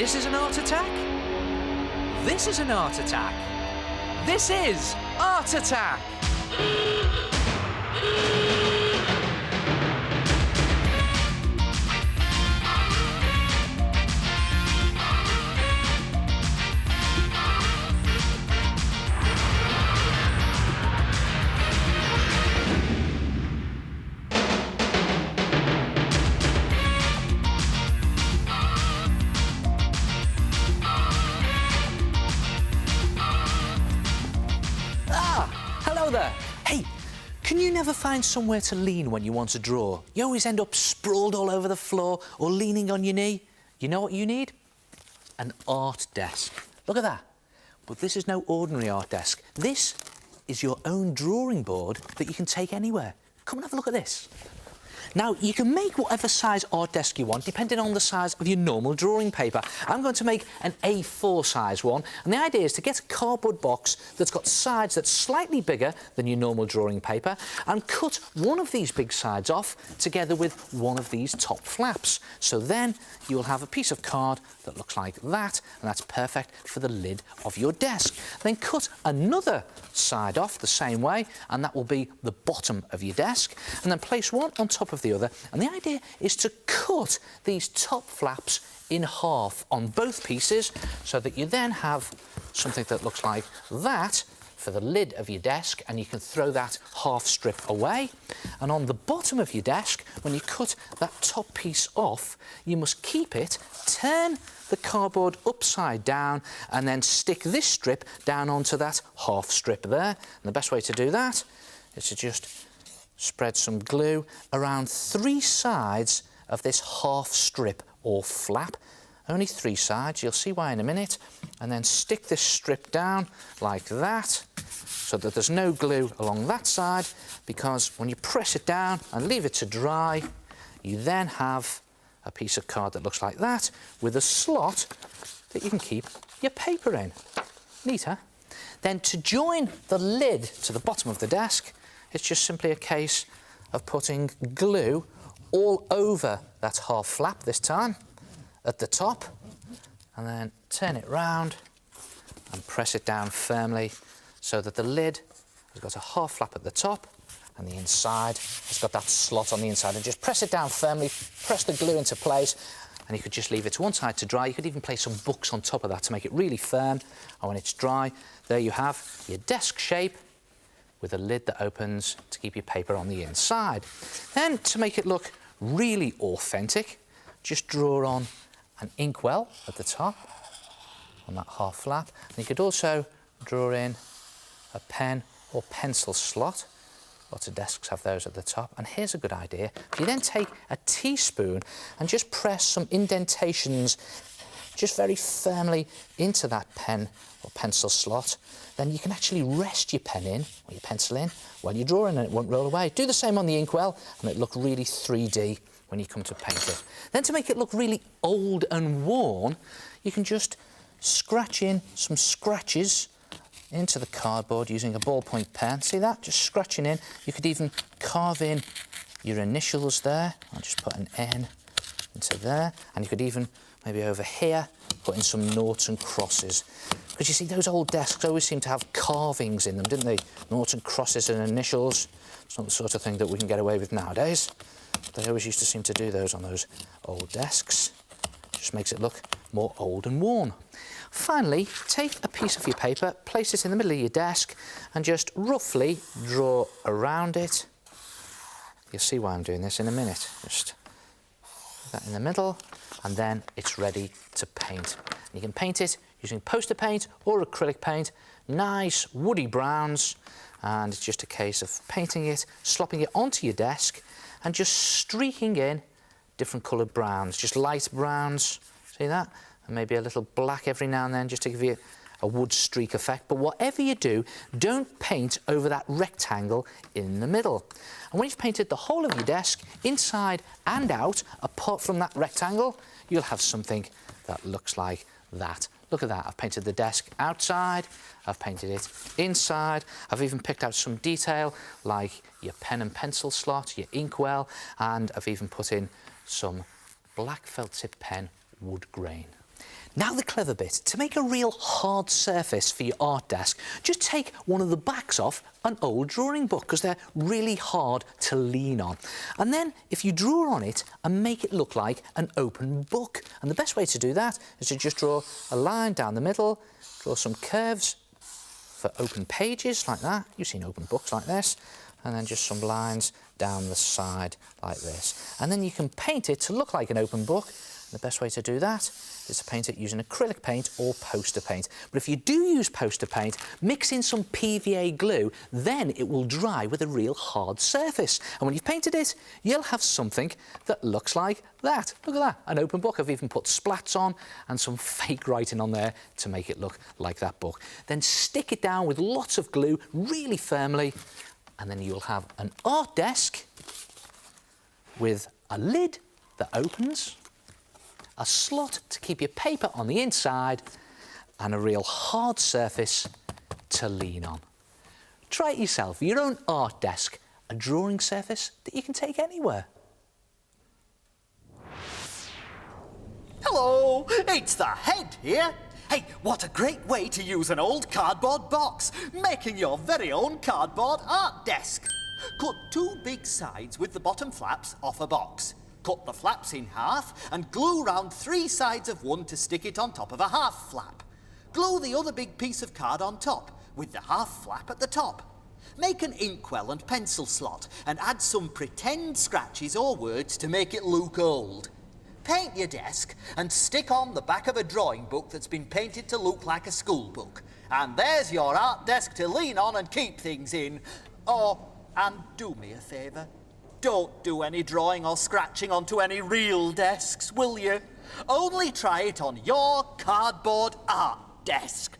This is an art attack. This is an art attack. This is Art Attack. Hello there. Hey, can you never find somewhere to lean when you want to draw? You always end up sprawled all over the floor or leaning on your knee. You know what you need? An art desk. Look at that. But this is no ordinary art desk. This is your own drawing board that you can take anywhere. Come and have a look at this. Now, you can make whatever size art desk you want, depending on the size of your normal drawing paper. I'm going to make an A4 size one, and the idea is to get a cardboard box that's got sides that's slightly bigger than your normal drawing paper, and cut one of these big sides off together with one of these top flaps. So then you will have a piece of card that looks like that, and that's perfect for the lid of your desk. Then cut another side off the same way, and that will be the bottom of your desk, and then place one on top of the other, and the idea is to cut these top flaps in half on both pieces so that you then have something that looks like that for the lid of your desk, and you can throw that half strip away. And on the bottom of your desk, when you cut that top piece off, you must keep it, turn the cardboard upside down, and then stick this strip down onto that half strip there. And the best way to do that is to just spread some glue around 3 sides of this half strip or flap. Only 3 sides, you'll see why in a minute. And then stick this strip down like that, so that there's no glue along that side, because when you press it down and leave it to dry, you then have a piece of card that looks like that, with a slot that you can keep your paper in. Neat, huh? Then to join the lid to the bottom of the desk, it's just simply a case of putting glue all over that half flap this time, at the top, and then turn it round and press it down firmly so that the lid has got a half flap at the top and the inside has got that slot on the inside. And just press it down firmly, press the glue into place, and you could just leave it to one side to dry. You could even place some books on top of that to make it really firm. And when it's dry, there you have your desk shape with a lid that opens to keep your paper on the inside. Then, to make it look really authentic, just draw on an inkwell at the top, on that half flap. And you could also draw in a pen or pencil slot. Lots of desks have those at the top. And here's a good idea. If you then take a teaspoon and just press some indentations just very firmly into that pen or pencil slot, then you can actually rest your pen in, or your pencil in, while you're drawing, and it won't roll away. Do the same on the inkwell, and it'll look really 3D when you come to paint it. Then, to make it look really old and worn, you can just scratch in some scratches into the cardboard using a ballpoint pen. See that? Just scratching in. You could even carve in your initials there. I'll just put an N into there, and you could even, maybe over here, put in some noughts and crosses. Because you see, those old desks always seem to have carvings in them, didn't they? Noughts and crosses and initials. It's not the sort of thing that we can get away with nowadays. They always used to seem to do those on those old desks. Just makes it look more old and worn. Finally, take a piece of your paper, place it in the middle of your desk, and just roughly draw around it. You'll see why I'm doing this in a minute. Just put that in the middle, and then it's ready to paint. You can paint it using poster paint or acrylic paint, nice woody browns, and it's just a case of painting it, slopping it onto your desk, and just streaking in different coloured browns, just light browns, see that? And maybe a little black every now and then, just to give you a wood streak effect. But whatever you do, don't paint over that rectangle in the middle. And when you've painted the whole of your desk, inside and out, apart from that rectangle, you'll have something that looks like that. Look at that. I've painted the desk outside, I've painted it inside, I've even picked out some detail like your pen and pencil slot, your inkwell, and I've even put in some black felt tip pen wood grain. Now the clever bit, to make a real hard surface for your art desk, just take one of the backs off an old drawing book because they're really hard to lean on. And then if you draw on it and make it look like an open book. And the best way to do that is to just draw a line down the middle, draw some curves for open pages like that. You've seen open books like this. And then just some lines down the side like this. And then you can paint it to look like an open book. The best way to do that is to paint it using acrylic paint or poster paint. But if you do use poster paint, mix in some PVA glue, then it will dry with a real hard surface. And when you've painted it, you'll have something that looks like that. Look at that, an open book. I've even put splats on and some fake writing on there to make it look like that book. Then stick it down with lots of glue really firmly, and then you'll have an art desk with a lid that opens, a slot to keep your paper on the inside, and a real hard surface to lean on. Try it yourself, your own art desk, a drawing surface that you can take anywhere. Hello, it's the Head here. Hey, what a great way to use an old cardboard box, making your very own cardboard art desk. Cut 2 big sides with the bottom flaps off a box. Cut the flaps in half and glue round 3 sides of one to stick it on top of a half flap. Glue the other big piece of card on top, with the half flap at the top. Make an inkwell and pencil slot and add some pretend scratches or words to make it look old. Paint your desk and stick on the back of a drawing book that's been painted to look like a school book. And there's your art desk to lean on and keep things in. Oh, and do me a favour. Don't do any drawing or scratching onto any real desks, will you? Only try it on your cardboard art desk.